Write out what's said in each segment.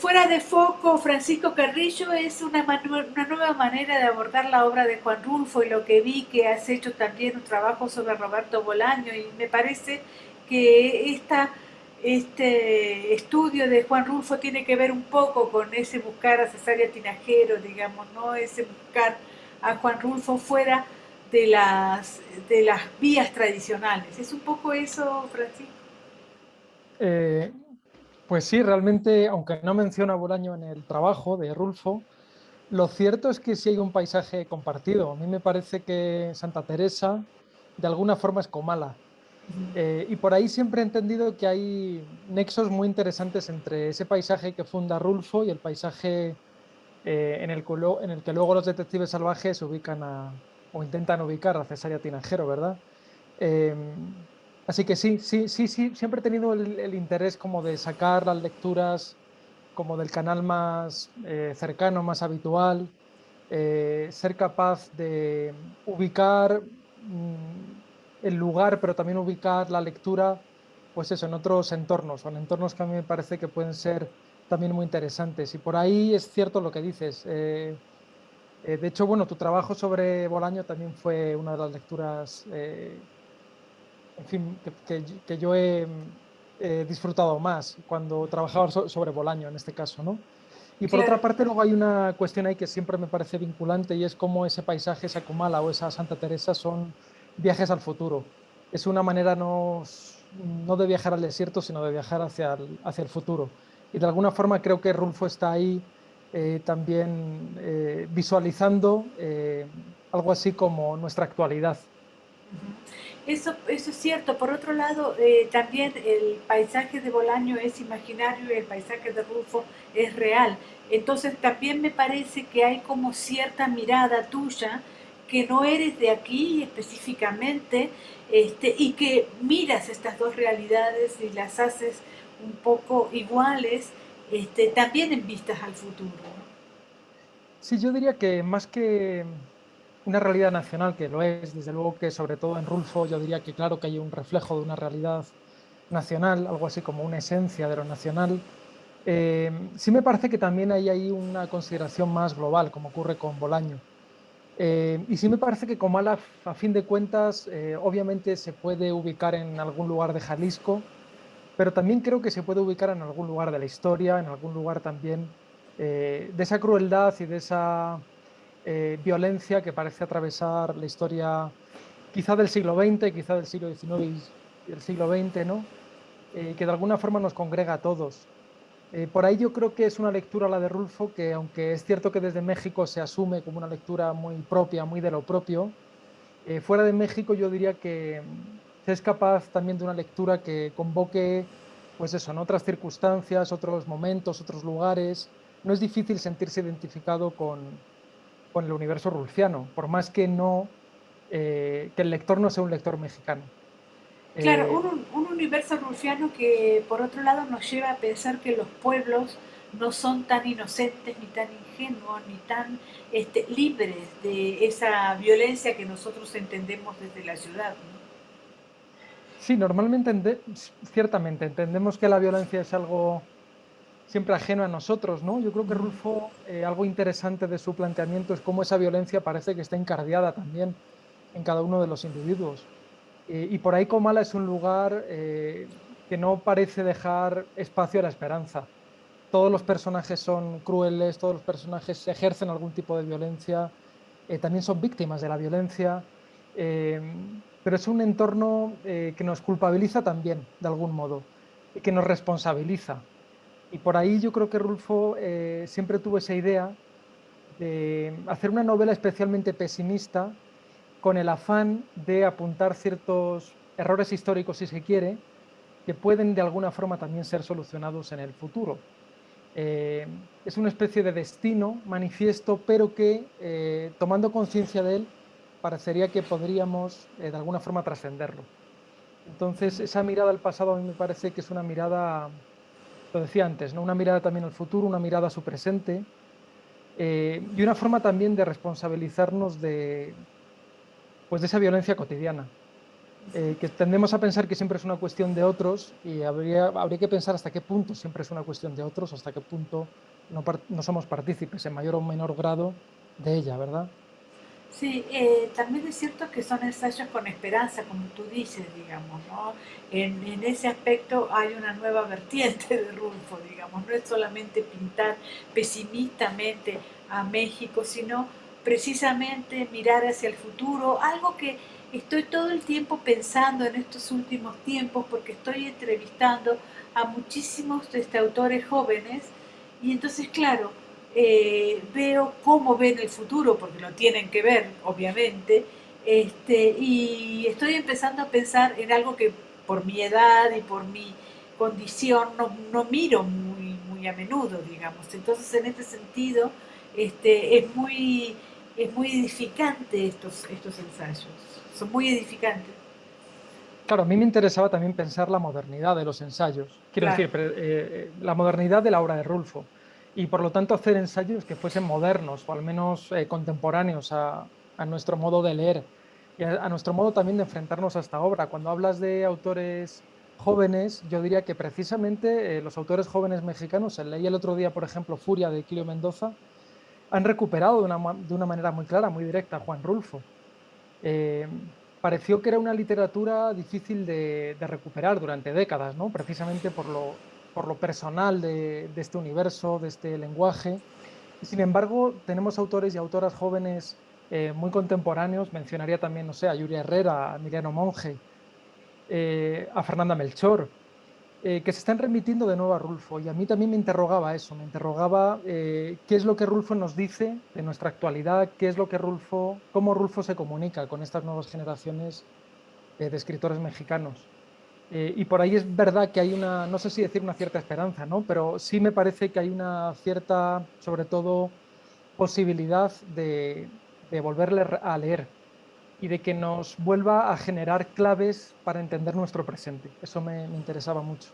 Fuera de foco, Francisco Carrillo es una nueva manera de abordar la obra de Juan Rulfo y lo que vi que has hecho también un trabajo sobre Roberto Bolaño y me parece que este estudio de Juan Rulfo tiene que ver un poco con ese buscar a Cesárea Tinajero, digamos, ¿no? Ese buscar a Juan Rulfo fuera de las vías tradicionales. ¿Es un poco eso, Francisco? Eh, pues sí, realmente, aunque no menciona Bolaño en el trabajo de Rulfo, lo cierto es que sí hay un paisaje compartido. A mí me parece que Santa Teresa de alguna forma es Comala. Y por ahí siempre he entendido que hay nexos muy interesantes entre ese paisaje que funda Rulfo y el paisaje en el que luego los detectives salvajes ubican o intentan ubicar a Cesárea Tinajero, ¿verdad? Eh, Así que sí, siempre he tenido el interés como de sacar las lecturas como del canal más cercano, más habitual, ser capaz de ubicar el lugar, pero también ubicar la lectura, pues eso, en otros entornos, o en entornos que a mí me parece que pueden ser también muy interesantes. Y por ahí es cierto lo que dices. De hecho, bueno, tu trabajo sobre Bolaño también fue una de las lecturas en fin, que yo he disfrutado más cuando trabajaba sobre Bolaño, en este caso, ¿no? Y por otra Claro. parte, luego hay una cuestión ahí que siempre me parece vinculante y es cómo ese paisaje, esa Comala o esa Santa Teresa son viajes al futuro. Es una manera no de viajar al desierto, sino de viajar hacia el futuro. Y de alguna forma creo que Rulfo está ahí también visualizando algo así como nuestra actualidad. Eso es cierto. Por otro lado, también el paisaje de Bolaño es imaginario y el paisaje de Rufo es real. Entonces también me parece que hay como cierta mirada tuya que no eres de aquí específicamente, y que miras estas dos realidades y las haces un poco iguales, también en vistas al futuro, ¿no? Sí, yo diría que más que una realidad nacional, que lo es, desde luego que sobre todo en Rulfo, yo diría que claro que hay un reflejo de una realidad nacional, algo así como una esencia de lo nacional. Sí me parece que también hay ahí una consideración más global, como ocurre con Bolaño. Y sí me parece que Comala, a fin de cuentas, obviamente se puede ubicar en algún lugar de Jalisco, pero también creo que se puede ubicar en algún lugar de la historia, en algún lugar también de esa crueldad y de esa violencia que parece atravesar la historia quizá del siglo XX, quizá del siglo XIX y del siglo XX, ¿no? Que de alguna forma nos congrega a todos. Por ahí yo creo que es una lectura la de Rulfo que, aunque es cierto que desde México se asume como una lectura muy propia, muy de lo propio, fuera de México yo diría que se es capaz también de una lectura que convoque, pues eso, en otras circunstancias, otros momentos, otros lugares. No es difícil sentirse identificado con el universo rulfiano, por más que no, que el lector no sea un lector mexicano. Claro, Eh, un universo rufiano que por otro lado nos lleva a pensar que los pueblos no son tan inocentes, ni tan ingenuos, ni tan libres de esa violencia que nosotros entendemos desde la ciudad, ¿no? sí, normalmente, ciertamente, entendemos que la violencia es algo siempre ajeno a nosotros, ¿no? Yo creo que Rulfo, algo interesante de su planteamiento es cómo esa violencia parece que está encardiada también en cada uno de los individuos. Y por ahí Comala es un lugar que no parece dejar espacio a la esperanza. Todos los personajes son crueles, todos los personajes ejercen algún tipo de violencia, también son víctimas de la violencia, eh, pero es un entorno que nos culpabiliza también, de algún modo, y que nos responsabiliza. Y por ahí yo creo que Rulfo siempre tuvo esa idea de hacer una novela especialmente pesimista con el afán de apuntar ciertos errores históricos, si se quiere, que pueden de alguna forma también ser solucionados en el futuro. Es una especie de destino manifiesto, pero que tomando conciencia de él, parecería que podríamos de alguna forma trascenderlo. Entonces, esa mirada al pasado a mí me parece que es una mirada, lo decía antes, ¿no? Una mirada también al futuro, una mirada a su presente, y una forma también de responsabilizarnos pues, de esa violencia cotidiana. que tendemos a pensar que siempre es una cuestión de otros y habría que pensar hasta qué punto siempre es una cuestión de otros, hasta qué punto no somos partícipes en mayor o menor grado de ella, ¿verdad? Sí, también es cierto que son ensayos con esperanza, como tú dices, digamos, ¿no? En ese aspecto hay una nueva vertiente de Rulfo, digamos, no es solamente pintar pesimistamente a México, sino precisamente mirar hacia el futuro, algo que estoy todo el tiempo pensando en estos últimos tiempos, porque estoy entrevistando a muchísimos autores jóvenes, y entonces, claro, veo cómo ven el futuro, porque lo tienen que ver, obviamente, y estoy empezando a pensar en algo que por mi edad y por mi condición no miro muy a menudo, digamos. Entonces, en este sentido, es muy edificante estos ensayos, son muy edificantes, Claro, a mí me interesaba también pensar la modernidad de los ensayos, quiero claro. decir, la modernidad de la obra de Rulfo, y por lo tanto hacer ensayos que fuesen modernos o al menos contemporáneos a nuestro modo de leer y a nuestro modo también de enfrentarnos a esta obra. Cuando hablas de autores jóvenes, yo diría que precisamente los autores jóvenes mexicanos, leí el otro día, por ejemplo, Furia de Clio Mendoza, han recuperado de una manera muy clara, muy directa a Juan Rulfo. eh, Pareció que era una literatura difícil de recuperar durante décadas, ¿no? Precisamente por lo personal de este universo, de este lenguaje. Y sin embargo, tenemos autores y autoras jóvenes muy contemporáneos. Mencionaría también, no sé, a Yuri Herrera, a Emiliano Monge, a Fernanda Melchor, que se están remitiendo de nuevo a Rulfo. Y a mí también me interrogaba eso, me interrogaba qué es lo que Rulfo nos dice de nuestra actualidad, qué es lo que Rulfo, cómo Rulfo se comunica con estas nuevas generaciones de escritores mexicanos. Y por ahí es verdad que hay una, no sé si decir una cierta esperanza, ¿no? Pero sí me parece que hay una cierta, sobre todo, posibilidad de volverle a leer y de que nos vuelva a generar claves para entender nuestro presente. Eso me interesaba mucho.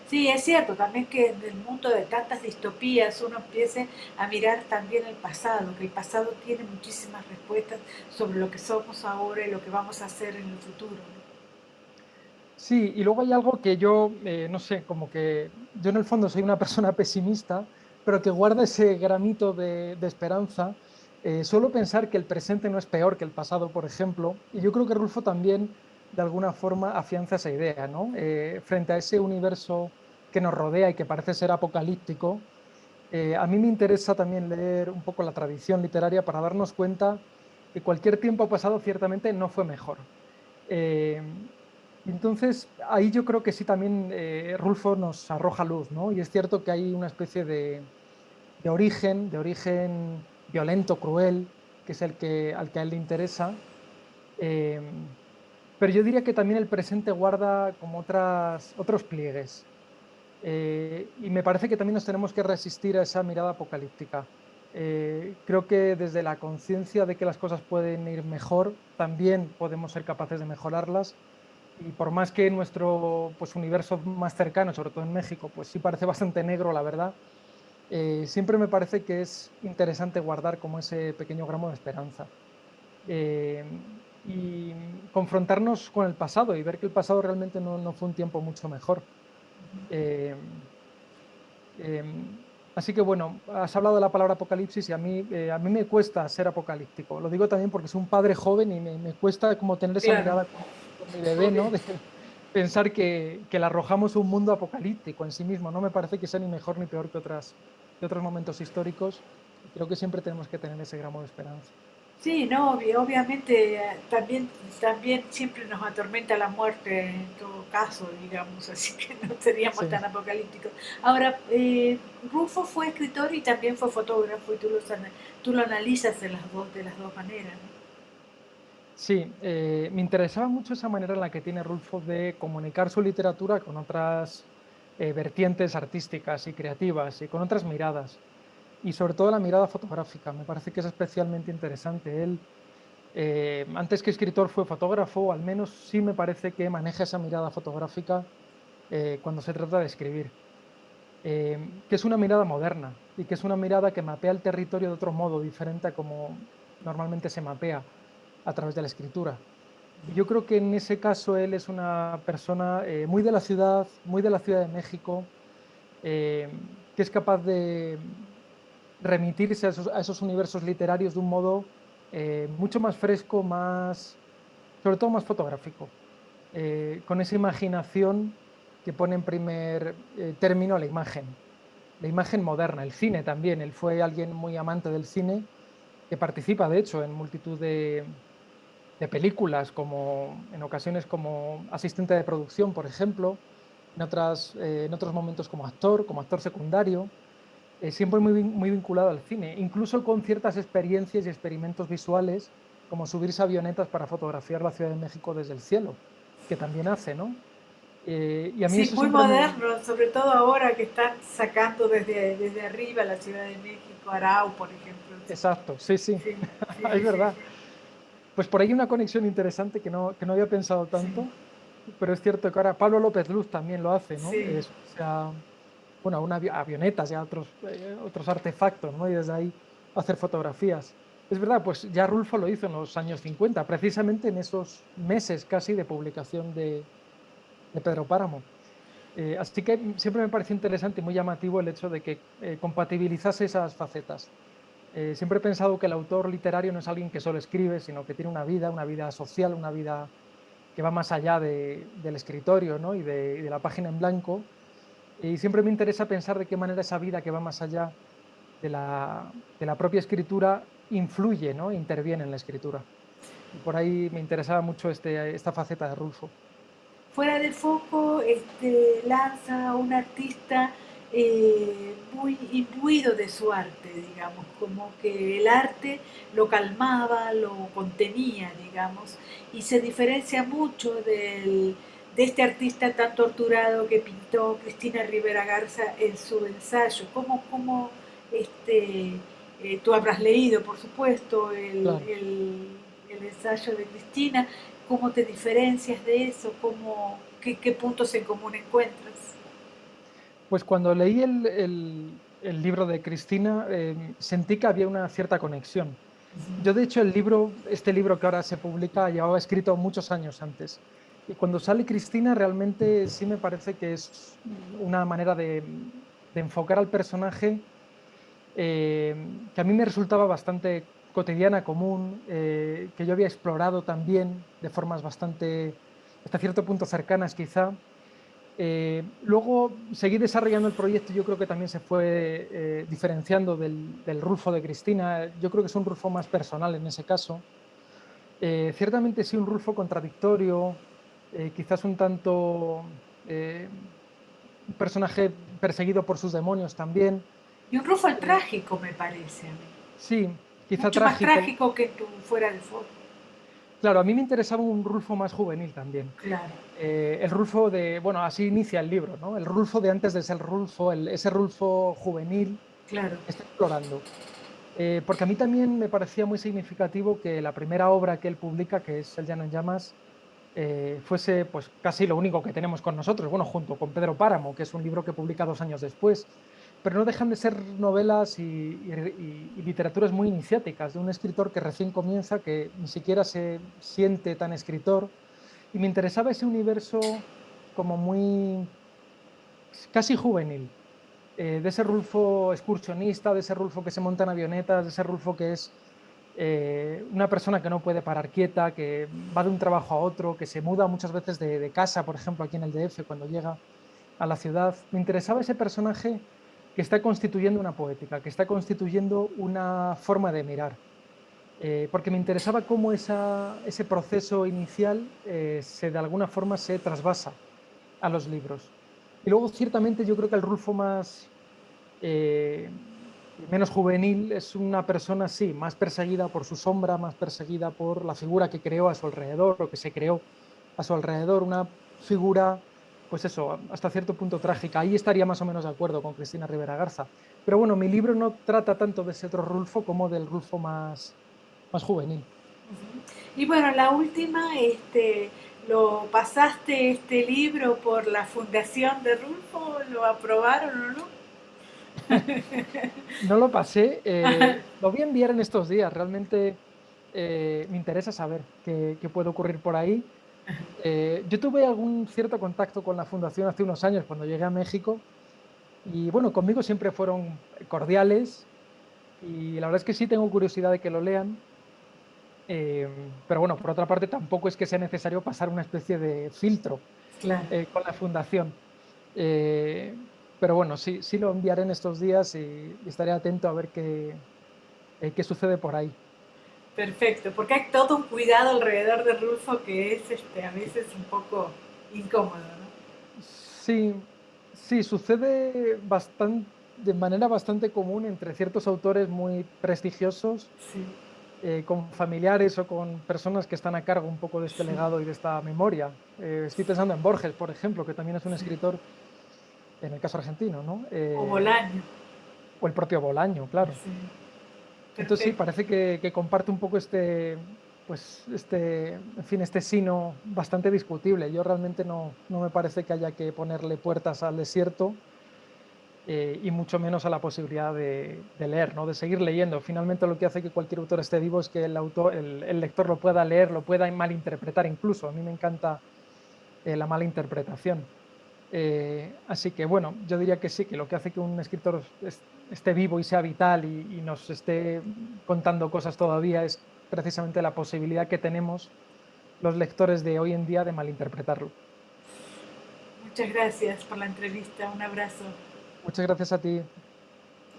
Sí, es cierto, también que en el mundo de tantas distopías uno empiece a mirar también el pasado, que el pasado tiene muchísimas respuestas sobre lo que somos ahora y lo que vamos a hacer en el futuro, ¿no? Sí, y luego hay algo que yo, no sé, como que yo en el fondo soy una persona pesimista, pero que guarda ese gramito de esperanza. Suelo pensar que el presente no es peor que el pasado, por ejemplo, y yo creo que Rulfo también, de alguna forma, afianza esa idea, ¿no? Frente a ese universo que nos rodea y que parece ser apocalíptico, a mí me interesa también leer un poco la tradición literaria para darnos cuenta que cualquier tiempo pasado ciertamente no fue mejor. Eh, y entonces, ahí yo creo que sí también Rulfo nos arroja luz, ¿no? Y es cierto que hay una especie de origen violento, cruel, que es al que a él le interesa. Eh, pero yo diría que también el presente guarda como otros pliegues. Y me parece que también nos tenemos que resistir a esa mirada apocalíptica. Creo que desde la conciencia de que las cosas pueden ir mejor, también podemos ser capaces de mejorarlas. Y por más que nuestro pues, universo más cercano, sobre todo en México, pues sí parece bastante negro, la verdad, siempre me parece que es interesante guardar como ese pequeño gramo de esperanza. Eh, y confrontarnos con el pasado y ver que el pasado realmente no fue un tiempo mucho mejor. Eh, eh, Así que bueno, has hablado de la palabra apocalipsis y a mí me cuesta ser apocalíptico. Lo digo también porque soy un padre joven y me cuesta como tener esa Claro, mirada con mi bebé, obvio. ¿no? De pensar que le arrojamos un mundo apocalíptico en sí mismo. No me parece que sea ni mejor ni peor que otros momentos históricos. Y creo que siempre tenemos que tener ese gramo de esperanza. Sí, no, obviamente también siempre nos atormenta la muerte en todo caso, digamos, así que no seríamos Sí. tan apocalípticos. Ahora, Rufo fue escritor y también fue fotógrafo y tú lo analizas de las dos maneras, ¿no? Sí, me interesaba mucho esa manera en la que tiene Rulfo de comunicar su literatura con otras vertientes artísticas y creativas y con otras miradas. Y sobre todo la mirada fotográfica, me parece que es especialmente interesante. Él, antes que escritor, fue fotógrafo, o al menos sí me parece que maneja esa mirada fotográfica cuando se trata de escribir, que es una mirada moderna y que es una mirada que mapea el territorio de otro modo diferente a como normalmente se mapea a través de la escritura. Y yo creo que en ese caso él es una persona muy de la ciudad, muy de la Ciudad de México, eh, que es capaz de remitirse a esos universos literarios de un modo mucho más fresco, más, sobre todo más fotográfico, con esa imaginación que pone en primer término la imagen moderna, el cine también. Él fue alguien muy amante del cine, que participa, de hecho, en multitud de películas, como en ocasiones como asistente de producción, por ejemplo, en otros momentos como actor secundario, siempre muy vinculado al cine, incluso con ciertas experiencias y experimentos visuales, como subirse a avionetas para fotografiar la Ciudad de México desde el cielo, que también hace, ¿no? Y a mí Sí, eso muy siempre me... moderno, sobre todo ahora que están sacando desde arriba la Ciudad de México, Arau, por ejemplo. Exacto, sí, sí, Sí, sí, es sí, verdad. sí, Pues por ahí hay una conexión interesante que no había pensado sí, tanto, pero es cierto que ahora Pablo López Luz también lo hace, ¿no? sí. Bueno, a avionetas y a otros artefactos, ¿no? Y desde ahí hacer fotografías. Es verdad, pues ya Rulfo lo hizo en los años 50, precisamente en esos meses casi de publicación de Pedro Páramo. Así que siempre me pareció interesante y muy llamativo el hecho de que compatibilizase esas facetas. Siempre he pensado que el autor literario no es alguien que solo escribe, sino que tiene una vida social, una vida que va más allá del escritorio, ¿no? Y de la página en blanco. Y siempre me interesa pensar de qué manera esa vida que va más allá de la propia escritura influye, ¿no? Interviene en la escritura. Y por ahí me interesaba mucho esta faceta de Rulfo. Fuera de foco, lanza un artista muy imbuido de su arte, digamos, como que el arte lo calmaba, lo contenía, digamos, y se diferencia mucho de este artista tan torturado que pintó Cristina Rivera Garza en su ensayo. ¿Cómo tú habrás leído, por supuesto, Claro. el ensayo de Cristina? ¿Cómo te diferencias de eso? ¿Qué puntos en común encuentras? Pues cuando leí el libro de Cristina, sentí que había una cierta conexión. Yo, de hecho, este libro que ahora se publica, llevaba escrito muchos años antes. Y cuando sale Cristina, realmente sí me parece que es una manera de enfocar al personaje que a mí me resultaba bastante cotidiana, común, que yo había explorado también de formas bastante, hasta cierto punto cercanas quizá. Luego seguí desarrollando el proyecto y yo creo que también se fue diferenciando del Rulfo de Cristina. Yo creo que es un Rulfo más personal en ese caso. Ciertamente sí, un Rulfo contradictorio, quizás un tanto un personaje perseguido por sus demonios también. Y un Rufal Eh, trágico, me parece a mí. sí, quizá Mucho más trágico. trágico que tu fuera de foco. Claro, a mí me interesaba un Rulfo más juvenil también. Claro, El Rulfo bueno, así inicia el libro, ¿no? El Rulfo de antes de ser Rulfo, ese Rulfo juvenil claro. que está explorando. Porque a mí también me parecía muy significativo que la primera obra que él publica, que es El Llano en Llamas, fuese pues casi lo único que tenemos con nosotros, bueno, junto con Pedro Páramo, que es un libro que publica 2 años después, pero no dejan de ser novelas y literaturas muy iniciáticas de un escritor que recién comienza, que ni siquiera se siente tan escritor, y me interesaba ese universo como muy casi juvenil, de ese Rulfo excursionista, de ese Rulfo que se monta en avionetas, de ese Rulfo que es una persona que no puede parar quieta, que va de un trabajo a otro, que se muda muchas veces de casa, por ejemplo, aquí en el DF, cuando llega a la ciudad. Me interesaba ese personaje que está constituyendo una poética, que está constituyendo una forma de mirar, porque me interesaba cómo ese proceso inicial de alguna forma se trasvasa a los libros. Y luego, ciertamente, yo creo que el Rulfo eh, menos juvenil es una persona, sí, más perseguida por su sombra, más perseguida por la figura que creó a su alrededor o que se creó a su alrededor, una figura, pues eso, hasta cierto punto trágica. Ahí estaría más o menos de acuerdo con Cristina Rivera Garza. Pero bueno, mi libro no trata tanto de ese otro Rulfo como del Rulfo más juvenil. Y bueno, la última, ¿lo pasaste este libro por la Fundación de Rulfo? ¿Lo aprobaron o no? No lo pasé, lo voy a enviar en estos días. Realmente me interesa saber qué puede ocurrir por ahí. Yo tuve algún cierto contacto con la fundación hace unos años cuando llegué a México y bueno, conmigo siempre fueron cordiales y la verdad es que sí tengo curiosidad de que lo lean. Pero bueno, por otra parte, tampoco es que sea necesario pasar una especie de filtro Claro. con la fundación. Eh, pero bueno, sí, sí lo enviaré en estos días y estaré atento a ver qué sucede por ahí. Perfecto, porque hay todo un cuidado alrededor de Rulfo que es a veces un poco incómodo, ¿no? Sí, sí, sucede de manera bastante común entre ciertos autores muy prestigiosos, Sí, con familiares o con personas que están a cargo un poco de este sí, legado y de esta memoria. Estoy pensando en Borges, por ejemplo, que también es un sí. escritor, en el caso argentino, ¿no? O Bolaño, O el propio Bolaño, claro. sí. Entonces sí, Perfecto. parece que comparte un poco en fin, este sino bastante discutible. Yo realmente no me parece que haya que ponerle puertas al desierto, y mucho menos a la posibilidad de leer, ¿no? De seguir leyendo. Finalmente lo que hace que cualquier autor esté vivo es que el lector lo pueda leer, lo pueda malinterpretar incluso. A mí me encanta la mala interpretación. Así que bueno, yo diría que sí, que lo que hace que un escritor esté vivo y sea vital y nos esté contando cosas todavía es precisamente la posibilidad que tenemos los lectores de hoy en día de malinterpretarlo. Muchas gracias por la entrevista. Un abrazo. Muchas gracias a ti.